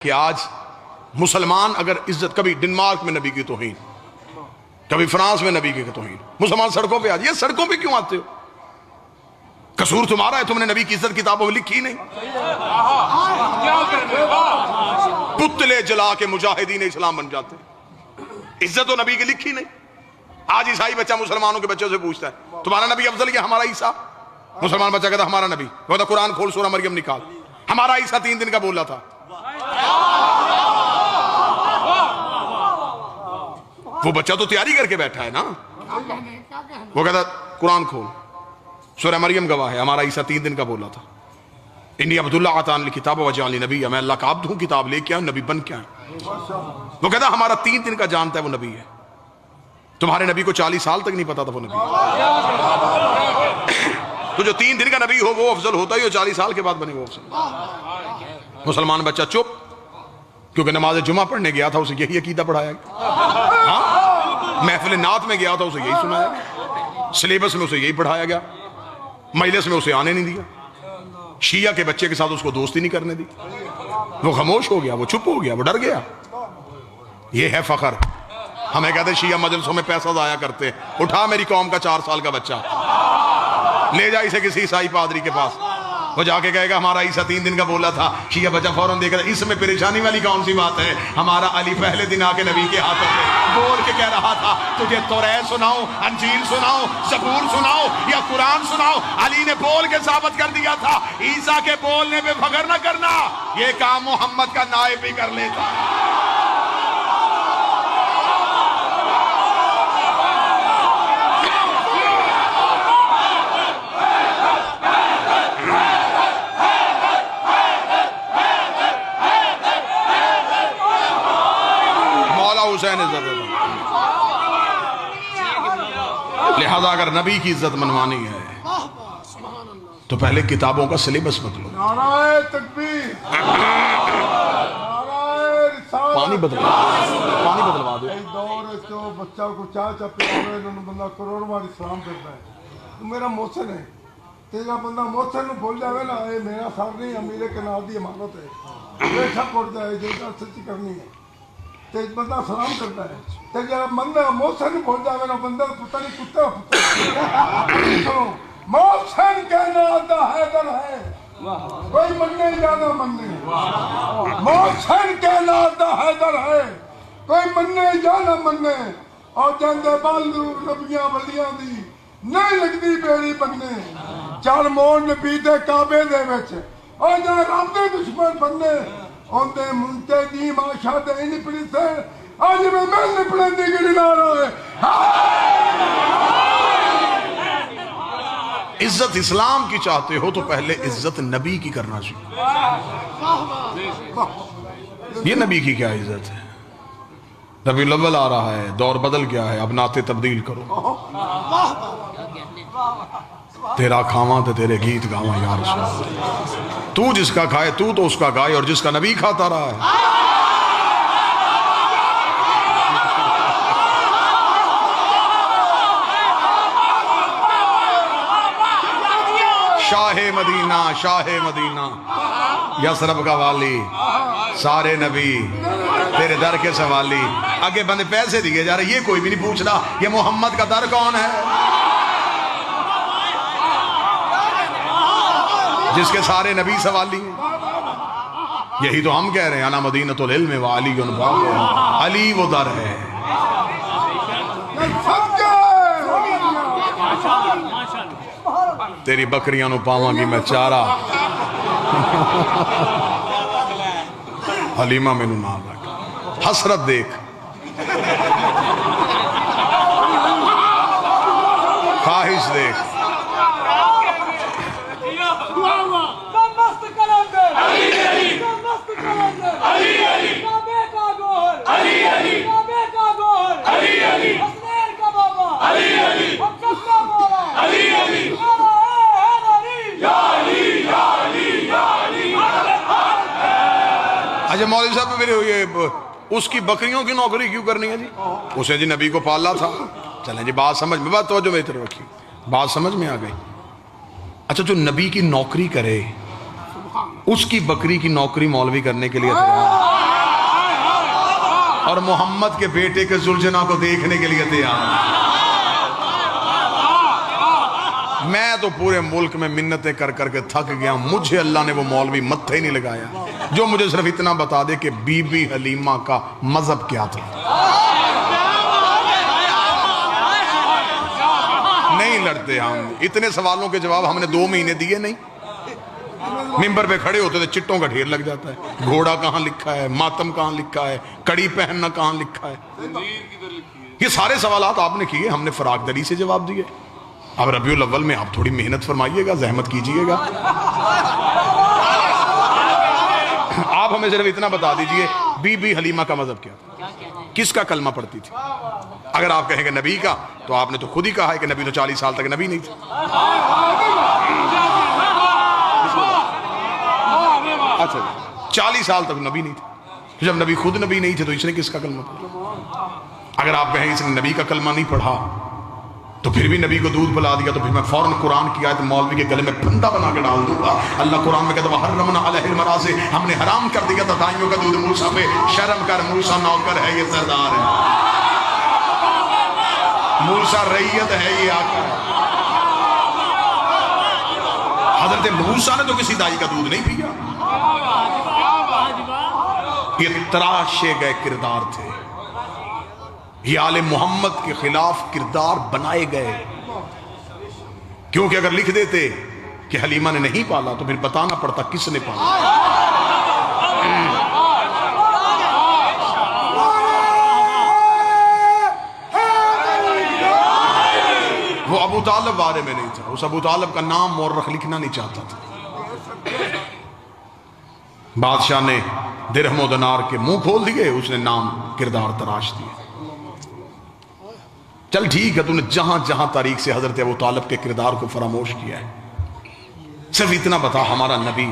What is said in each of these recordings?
کہ آج مسلمان اگر عزت، کبھی ڈنمارک میں نبی کی توہین، کبھی فرانس میں نبی کی توہین، مسلمان سڑکوں پہ آج، یہ سڑکوں پہ کیوں آتے ہو؟ قصور تمہارا ہے، تم نے نبی کی عزت کتابوں میں لکھی نہیں۔ پتلے جلا کے مجاہدین اسلام بن جاتے، عزت تو نبی کی لکھی نہیں۔ آج عیسائی بچہ مسلمانوں کے بچوں سے پوچھتا ہے تمہارا نبی افضل یا ہمارا عیسیٰ؟ مسلمان بچہ کہتا ہمارا نبی، وہ کہتا قرآن کھول سورہ مریم نکال، ہمارا عیسیٰ 3 دن کا بولا تھا۔ وہ بچہ تو تیاری کر کے بیٹھا ہے نا، وہ کہتا قرآن کھول سورہ مریم گواہ ہے ہمارا عیسیٰ 3 دن کا بولا تھا۔ انی عبداللہ عطان الکتاب وجعلنی نبی، میں اللہ کا عبد ہوں، کتاب لے کے آیا، نبی بن کے آیا۔ وہ کہتا ہمارا 3 دن کا جانتا ہے وہ نبی ہے، تمہارے نبی کو 40 سال تک نہیں پتا تھا وہ نبی ہے۔ تو جو 3 دن کا نبی ہو وہ افضل ہوتا ہی، 40 سال کے بعد بنے وہ افضل۔ مسلمان بچہ چپ، کیونکہ نماز جمعہ پڑھنے گیا تھا، اسے یہی عقیدہ پڑھایا گیا، محفل نعت میں گیا تھا، اسے یہی سنایا گیا، سلیبس میں اسے یہی پڑھایا گیا، مجلس میں اسے آنے نہیں دیا، شیعہ کے بچے کے ساتھ اس کو دوستی نہیں کرنے دی، وہ خاموش ہو گیا، وہ چپ ہو گیا، وہ ڈر گیا۔ یہ ہے فخر۔ ہمیں کہتے شیعہ مجلسوں میں پیسہ ضائع کرتے، اٹھا میری قوم کا 4 سال کا بچہ، لے جا اسے کسی عیسائی پادری کے پاس، وہ جا کے کہے گا ہمارا عیسیٰ 3 دن کا بولا تھا۔ شیعہ بچہ فوراً دیکھ رہا ہے اس میں پریشانی والی کون سی بات ہے، ہمارا علی پہلے دن آ کے نبی کے ہاتھوں میں بول کے کہہ رہا تھا تجھے توریت سناؤں، انجیل سناؤں، زبور سناؤں یا قرآن سناؤں، علی نے بول کے ثابت کر دیا تھا۔ عیسیٰ کے بولنے پہ فخر نہ کرنا، یہ کام محمد کا نائب ہی کر لیتا۔ حسین عزت ہے، لہذا اگر نبی کی عزت منوانی ہے تو پہلے کتابوں کا سلیبس بدلو۔ نعرہ تکبیر، پانی بدلوا دو۔ ایک دور ہے تو بچہ کو چاہ پلاوے انہوں بندہ کروڑ بار اسلام کرتا ہے، تو میرا محسن ہے، تیرا بندہ محسن نو بھول جاوے نا، اے میرا سر نہیں، امیر کنار دی امانت ہے، بے شک اٹھ جائے جو سچی کرنی ہے، تے بندہ سلام کرتا ہے، تے جب بندہ محسن بھول جاوے نا، بندہ پتہ نہیں کتا پتہ محسن کہنا آدھا حیدر ہے، کوئی مننے یا نہ مننے، محسن کہنا آدھا حیدر ہے، کوئی مننے یا نہ مننے، اور جاندے بالو نبیاں ولیاں دی نہیں لگدی بیڑی بننے، چار مون نبی دے کعبے دے وچ، اور جہاں رب دے دشمن بننے، اندے منتے دی ماشا دے نپڑی سے، آج میں نپڑے دی گڑی نہ رہا ہے۔ عزت اسلام کی چاہتے ہو تو پہلے عزت نبی کی کرنا چاہیے۔ یہ نبی کی کیا عزت ہے؟ نبی الاول آ رہا ہے، دور بدل گیا ہے، اب نعتیں تبدیل کرو، تیرا کھاواں تے تیرے گیت گاواں یا رسول اللہ، تو جس کا کھائے تو اس کا گائے، اور جس کا نبی کھاتا رہا ہے۔ شاہ مدینہ، شاہ مدینہ، یثرب کا والی، سارے نبی تیرے در کے سوالی۔ آگے بندے پیسے دیے جا رہے، یہ کوئی بھی نہیں پوچھ رہا یہ محمد کا در کون ہے، جس کے سارے نبی سوالی ہیں۔ یہی تو ہم کہہ رہے ہیں انا مدینۃ العلم وعلی باب، علی وہ در ہے۔ تیری بکریاں نو پاواں گی میں چارہ، حلیمہ میں نو نام رکھ، حسرت دیکھ، خواہش دیکھ، اچھا مولوی صاحب میرے یہ اس کی بکریوں کی نوکری کیوں کرنی ہے جی؟ اسے جی نبی کو پالا تھا، چلیں جی بات سمجھ میں، بات توجہ میری طرف رکھی، بات سمجھ میں آ گئی۔ اچھا جو نبی کی نوکری کرے اس کی بکری کی نوکری مولوی کرنے کے لیے تیار ہے؟ اور محمد کے بیٹے کے زلجنا کو دیکھنے کے لیے تیار. میں تو پورے ملک میں منتیں کر کر کے تھک گیا. مجھے اللہ نے وہ مولوی متھے ہی نہیں لگایا جو مجھے صرف اتنا بتا دے کہ بی بی حلیمہ کا مذہب کیا تھا. نہیں لڑتے ہم. اتنے سوالوں کے جواب ہم نے 2 مہینے دیے نہیں. ممبر پہ کھڑے ہوتے تھے چٹوں کا ڈھیر لگ جاتا ہے. گھوڑا کہاں لکھا ہے, ماتم کہاں لکھا ہے, کڑی پہننا کہاں لکھا ہے. یہ سارے سوالات آپ نے کیے, ہم نے فراق دلی سے جواب دیے. اب ربیع الاول میں آپ تھوڑی محنت فرمائیے گا, زحمت کیجئے گا. آپ ہمیں صرف اتنا بتا دیجئے بی بی حلیمہ کا مذہب کیا تھا, کس کا کلمہ پڑھتی تھی. اگر آپ کہیں گے نبی کا, تو آپ نے تو خود ہی کہا ہے کہ نبی تو 40 سال تک نبی نہیں تھا. اچھا 40 سال تک نبی نہیں تھے. جب نبی خود نبی نہیں تھے تو اس نے کس کا کلمہ پڑھا. اگر آپ کہیں اس نے نبی کا کلمہ نہیں پڑھا تو پھر بھی نبی کو دودھ پلا دیا, تو پھر میں فوراً قرآن کی آیت مولوی کے گلے میں پھندا بنا کے ڈال دوں گا. اللہ قرآن میں کہتا ہے وَحَرَّمْنَا عَلَيْهِ الْمَرَاضِعَ, ہم نے حرام کر دیا تھا دائیوں کا دودھ موسیٰ پہ. شرم کر, موسیٰ نوکر ہے, یہ سردار ہے. موسیٰ رعیت ہے, یہ آقا ہے. حضرت موسیٰ نے تو کسی دائی کا دودھ نہیں پیا. یہ تراشے گئے کردار تھے, یہ آل محمد کے خلاف کردار بنائے گئے. کیونکہ اگر لکھ دیتے کہ حلیمہ نے نہیں پالا تو پھر بتانا پڑتا کس نے پالا. وہ ابو طالب بارے میں نہیں تھا, اس ابو طالب کا نام مورخ لکھنا نہیں چاہتا تھا. بادشاہ نے درہم و دینار کے منہ کھول دیے, اس نے نام کردار تراش دیے. چل ٹھیک ہے, تو نے جہاں جہاں تاریخ سے حضرت ابو طالب کے کردار کو فراموش کیا ہے, صرف اتنا بتا ہمارا نبی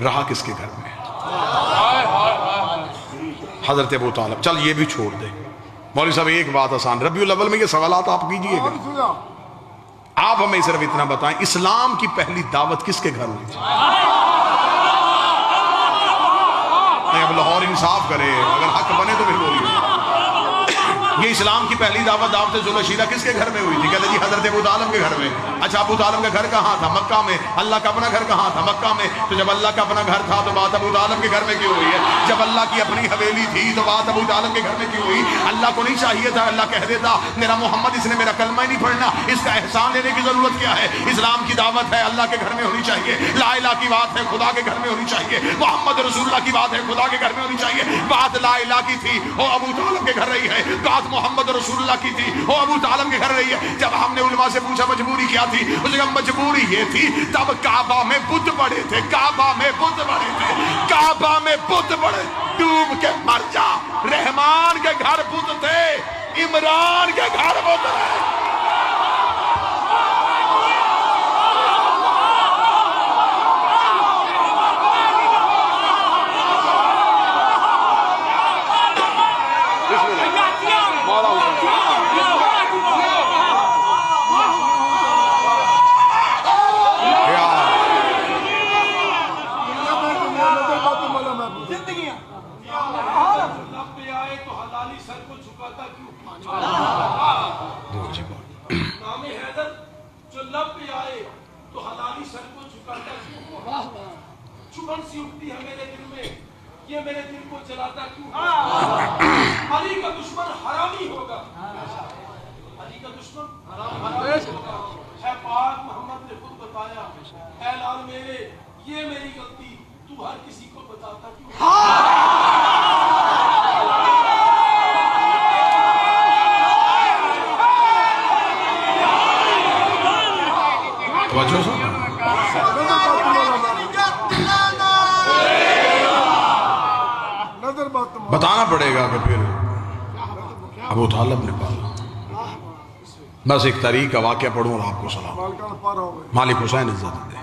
رہا کس کے گھر میں. حضرت ابو طالب. چل یہ بھی چھوڑ دے مولوی صاحب, ایک بات آسان, ربیع الاول میں یہ سوالات آپ کیجئے گا. آپ ہمیں صرف اتنا بتائیں اسلام کی پہلی دعوت کس کے گھر ہوئی تھی. اب لاہور انصاف کرے, اگر حق بنے تو پھر بولیے. یہ اسلام کی پہلی دعوت دعوت ذوالشیرہ کس کے گھر میں ہوئی تھی. کہتے جی حضرت ابو طالب کے گھر میں. اچھا ابو طالب کا گھر کہاں تھا؟ مکہ میں. اللہ کا اپنا گھر کہاں تھا؟ مکہ میں. تو جب اللہ کا اپنا گھر تھا تو بات ابو طالب کے گھر میں کیوں ہوئی ہے؟ جب اللہ کی اپنی حویلی تھی تو بات ابو طالب کے گھر میں کیوں ہوئی؟ اللہ کو نہیں چاہیے تھا اللہ کہہ دیتا میرا محمد, اس نے میرا کلمہ ہی نہیں پڑھنا, اس کا احسان لینے کی ضرورت کیا ہے؟ اسلام کی دعوت ہے اللہ کے گھر میں ہونی چاہیے. لا الہ کی بات ہے خدا کے گھر میں ہونی چاہیے. محمد رسول اللہ کی بات ہے خدا کے گھر میں ہونی چاہیے. بات لا الہ کی تھی وہ ابو طالب کے گھر رہی ہے. بات محمد رسول اللہ کی تھی وہ ابو طالب کے گھر رہی ہے. جب ہم نے علماء سے پوچھا مجبوری کیا تھی, اس نے کہا مجبوری یہ تھی تب کعبہ میں بت پڑے تھے, کعبہ میں بت پڑے تھے, کعبہ میں بت پڑے, ڈوب کے مر جا. رحمان کے گھر بت تھے, عمران کے گھر بت رہے. چبھن سی اٹھتی ہے میرے دل میں, یہ میرے دل کو جلاتا کیوں؟ علی کا دشمن حرامی ہوگا, علی کا دشمن حرامی ہوگا. اے پاک محمد نے خود بتایا, اے لال میرے یہ میری غلطی تو ہر کسی کو بتاتا کیوں؟ توجہ سو بتانا پڑے گا کہ پھر ابو طالب نے پالا. بس ایک تاریخ کا واقعہ پڑھوں اور آپ کو سلام. مالک حسین عزت دے,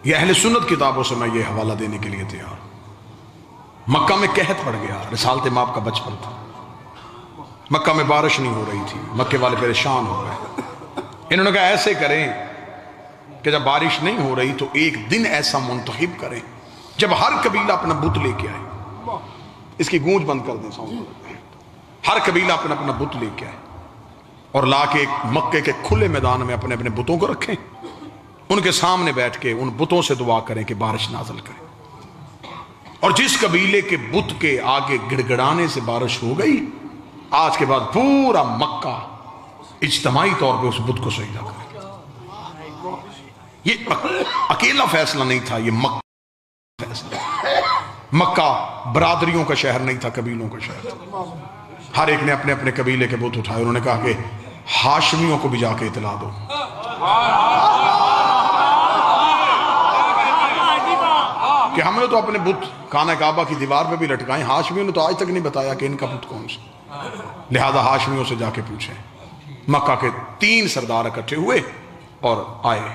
یہ اہل سنت کتابوں سے میں یہ حوالہ دینے کے لیے تیار. مکہ میں قحط پڑ گیا, رسالت ماب کا بچپن تھا, مکہ میں بارش نہیں ہو رہی تھی, مکے والے پریشان ہو گئے. انہوں نے کہا ایسے کریں کہ جب بارش نہیں ہو رہی تو ایک دن ایسا منتخب کریں جب ہر قبیلہ اپنا بت لے کے آئے. اس کی گونج بند کر دیں ساؤنڈ. ہر قبیلہ اپنا اپنا بت لے کے آئے اور لا کے مکے کے کھلے میدان میں اپنے اپنے بتوں کو رکھیں, ان کے سامنے بیٹھ کے ان بتوں سے دعا کریں کہ بارش نازل کریں. اور جس قبیلے کے بت کے آگے گڑ گڑانے سے بارش ہو گئی, آج کے بعد پورا مکہ اجتماعی طور پہ اس بت کو سجدہ کرے. یہ اکیلا فیصلہ نہیں تھا, یہ مکہ فیصلہ. مکہ برادریوں کا شہر نہیں تھا, قبیلوں کا شہر تھا. ہر ایک نے اپنے اپنے قبیلے کے بت اٹھائے. انہوں نے کہا کہ ہاشمیوں کو بھی جا کے اطلاع دو. کہ ہم نے تو اپنے بت خانہ کعبہ کی دیوار پہ بھی لٹکائے, ہاشمیوں نے تو آج تک نہیں بتایا کہ ان کا بت کون سا, لہذا ہاشمیوں سے جا کے پوچھیں. مکہ کے 3 سردار اکٹھے ہوئے اور آئے.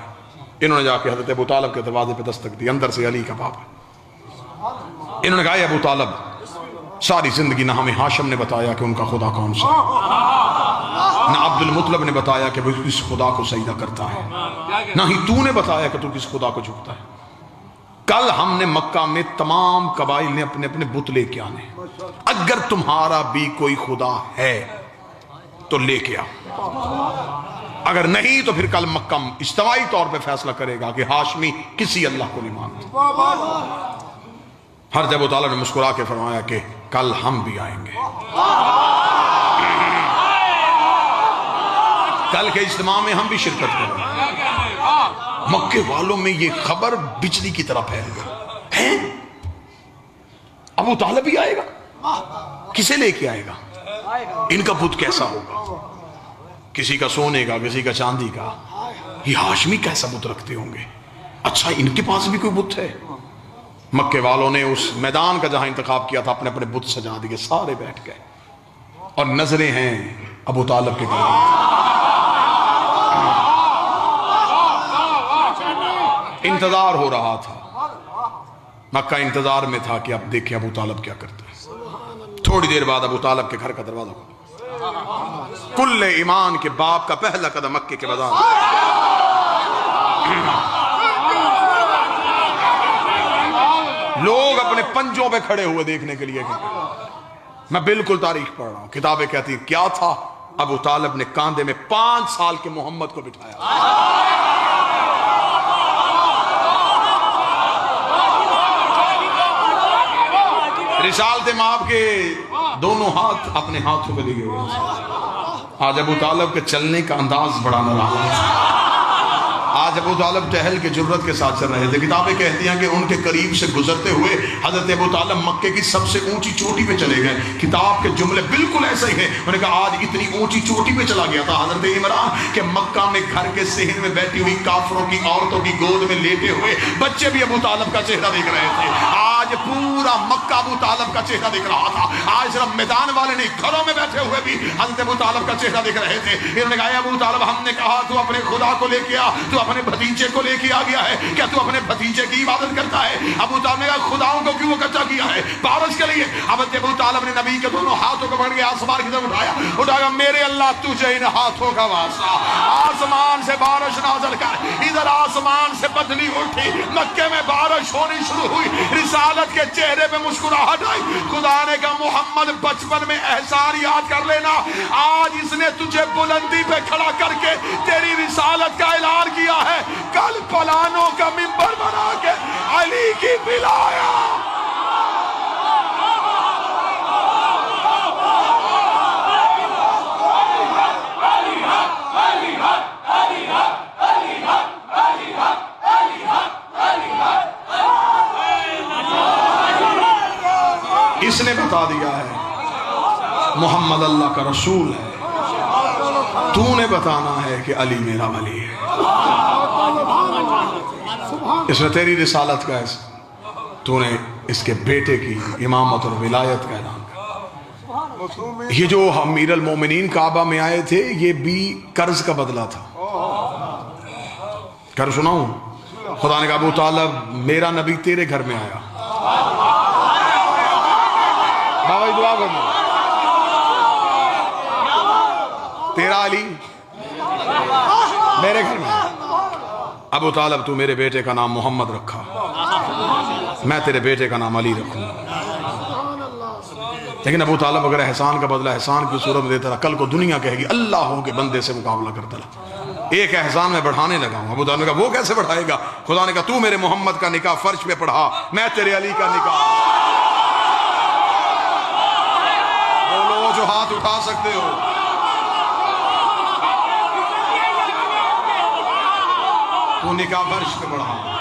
انہوں نے جا کے حضرت ابو طالب کے دروازے پہ دستک دی. اندر سے علی کا باپ. انہوں نے کہا ابو طالب, ساری زندگی نہ ہمیں ہاشم نے بتایا کہ ان کا خدا کون سا, نہ عبد المطلب نے بتایا کہ وہ کس خدا کو سجدہ کرتا ہے, نہ ہی تو نے بتایا کہ تو کس خدا کو جھکتا ہے. کل ہم نے مکہ میں تمام قبائل نے اپنے اپنے بت لے کے آنے, اگر تمہارا بھی کوئی خدا ہے تو لے کے آؤ, اگر نہیں تو پھر کل مکہ اجتماعی طور پہ فیصلہ کرے گا کہ ہاشمی کسی اللہ کو نہیں مانتے. ہر جب ابو طالب نے مسکرا کے فرمایا کہ کل ہم بھی آئیں گے, کل کے اجتماع میں ہم بھی شرکت کریں گے. مکے والوں میں یہ خبر بجلی کی طرح پھیل گئی. ابو طالب بھی آئے گا, کسے لے کے آئے گا, ان کا بت کیسا ہوگا, کسی کا سونے کا, کسی کا چاندی کا, یہ ہاشمی کیسا بت رکھتے ہوں گے, اچھا ان کے پاس بھی کوئی بت ہے. مکے والوں نے اس میدان کا جہاں انتخاب کیا تھا اپنے اپنے بت سجا دیے, سارے بیٹھ گئے اور نظریں ہیں ابو طالب کے گھر. انتظار ہو رہا تھا, مکہ انتظار میں تھا کہ اب دیکھیں ابو طالب کیا کرتا ہے. تھوڑی دیر بعد ابو طالب کے گھر کا دروازہ کھلا. کل ایمان کے باپ کا پہلا قدم مکے کے بازار. لوگ اپنے پنجوں پہ کھڑے ہوئے دیکھنے کے لیے. میں بالکل تاریخ پڑھ رہا ہوں, کتابیں کہتی ہیں کیا تھا, ابو طالب نے کاندھے میں 5 سال کے محمد کو بٹھایا. رسالت مآب کے دونوں ہاتھ اپنے ہاتھوں پہ لیے ہوئے. آج ابو طالب کے چلنے کا انداز بڑا نرالا ہے. آج ابو طالب ٹہل کے جرت کے ساتھ چل رہے تھے. کتابیں کہتی ہیں کہ ان کے قریب سے گزرتے ہوئے حضرت ابو طالب مکے کی سب سے اونچی چوٹی پہ چلے گئے. کتاب کے جملے بالکل ایسے ہی ہیں. انہوں نے کہا آج اتنی اونچی چوٹی پہ چلا گیا تھا حضرت عمران کہ مکہ میں گھر کے صحن میں بیٹھی ہوئی کافروں کی عورتوں کی گود میں لیٹے ہوئے بچے بھی ابو طالب کا چہرہ دیکھ رہے تھے. آج پورا مکہ ابو طالب کا چہرہ دیکھ رہا تھا. آج صرف میدان والے نہیں, گھروں میں بیٹھے ہوئے بھی حضرت ابو طالب کا چہرہ دیکھ رہے تھے. انہوں نے کہا ابو طالب, ہم نے کہا تو اپنے خدا کو لے کے آ, تو اپنے بھتیجے کو لے کے آ گیا ہے, کیا تو اپنے بھتیجے کی عبادت کرتا ہے؟ ابو طالب نے کہا خداؤں کو کیوں اکٹھا کیا ہے؟ بارش کے لیے. حضرت ابو طالب نے نبی کے دونوں ہاتھوں کو پکڑ کے آسمان کی طرف اٹھایا. میرے اللہ تجھے ان ہاتھوں کا واسطہ, آسمان سے بارش نازل کر. ادھر آسمان سے بدلی اٹھی, مکے میں بارش ہونی شروع ہوئی. رسالت کے چہرے پہ مسکراہٹ آئی. خدا نے کہا محمد بچپن میں احسان یاد کر لینا, آج اس نے تجھے بلندی پہ کھڑا کر کے تیری رسالت کا اعلان کیا ہے. کل پلانوں کا منبر بنا کے علی کی بلایا. اس نے بتا دیا ہے محمد اللہ کا رسول ہے, تو نے بتانا ہے کہ علی میرا ولی ہے. اس نے تیری رسالت کا ایسا, تو نے اس کے بیٹے کی امامت اور ولایت کا اعلان کیا. یہ جو امیر المومنین کعبہ میں آئے تھے یہ بھی قرض کا بدلہ تھا. کر سناؤں, خدا نے کہا ابو طالب میرا نبی تیرے گھر میں آیا, بابا دعا کرنا, تیرا علی میرے گھر میں. ابو طالب تو میرے بیٹے کا نام محمد رکھا, میں تیرے بیٹے کا نام علی رکھوں. لیکن ابو طالب اگر احسان کا بدلہ احسان کی صورت میں دیتا رہا، کل کو دنیا کہے گی اللہ کے بندے سے مقابلہ کرتا رہا، ایک احسان میں بڑھانے لگا ہوں۔ ابو طالب نے کہا وہ کیسے بڑھائے گا؟ خدا نے کہا تو میرے محمد کا نکاح فرش پہ پڑھا، میں تیرے علی کا نکاح۔ بولو جو ہاتھ اٹھا سکتے ہو۔ تو نکاح فرش پہ پڑھا۔